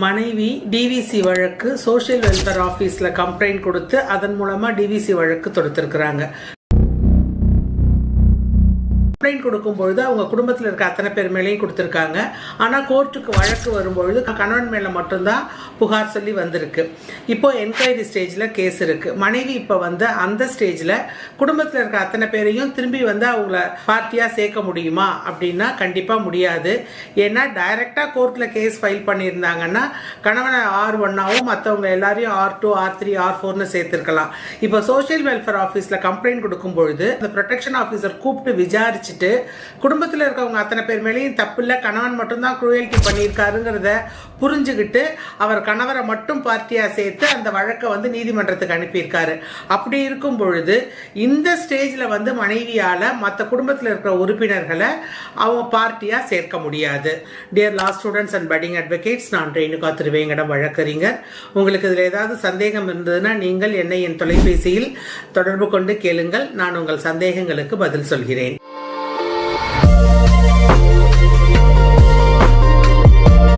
மனைவி டிவிசி வழக்கு social welfare ஆஃபீஸில் கம்ப்ளைண்ட் கொடுத்து அதன் மூலமாக டிவிசி வழக்கு தொடுத்திருக்கிறாங்க. கம்ப்ளைண்ட் கொடுக்கும்பொழுது அவங்க குடும்பத்தில் இருக்க அத்தனை பேர் மேலேயும் கொடுத்துருக்காங்க. ஆனால் கோர்ட்டுக்கு வழக்கு வரும்பொழுது கணவன் மேலே மட்டும்தான் புகார் சொல்லி வந்திருக்கு. இப்போ என்கொயரி ஸ்டேஜில் கேஸ் இருக்குது. மனைவி இப்போ அந்த ஸ்டேஜில் குடும்பத்தில் இருக்க அத்தனை பேரையும் திரும்பி அவங்கள பார்ட்டியாக சேர்க்க முடியுமா அப்படின்னா கண்டிப்பாக முடியாது. ஏன்னா டைரெக்டாக கோர்ட்டில் கேஸ் ஃபைல் பண்ணியிருந்தாங்கன்னா கணவனை R1ஆகவும் மற்றவங்க எல்லாரையும் R2, R3, R4ன்னு சேர்த்துருக்கலாம். இப்போ சோஷியல் வெல்ஃபேர் ஆஃபீஸில் கம்ப்ளைண்ட் கொடுக்கும்பொழுது அந்த ப்ரொடெக்ஷன் ஆஃபீஸர் கூப்பிட்டு விசாரிச்சு குடும்பத்தில் இருக்கவங்க அத்தனை பேர் மேலேயும் தப்பு இல்லை, கணவன் மட்டும்தான் குரூயல்டி பண்ணியிருக்காருங்கிறத புரிஞ்சுக்கிட்டு அவர் கணவரை மட்டும் பார்ட்டியா சேர்த்து அந்த வழக்கை நீதிமன்றத்துக்கு அனுப்பியிருக்காரு. அப்படி இருக்கும் பொழுது இந்த ஸ்டேஜில் மனைவியால் மற்ற குடும்பத்தில் இருக்கிற உறுப்பினர்களை அவங்க பார்ட்டியா சேர்க்க முடியாது. Dear law students and padding advocates, நான் ரேணுகா திருவேங்கடம் வழக்கறிஞர். உங்களுக்கு இதில் ஏதாவது சந்தேகம் இருந்ததுன்னா நீங்கள் என்னை என் தொலைபேசியில் தொடர்பு கொண்டு கேளுங்கள். நான் உங்கள் சந்தேகங்களுக்கு பதில் சொல்கிறேன்.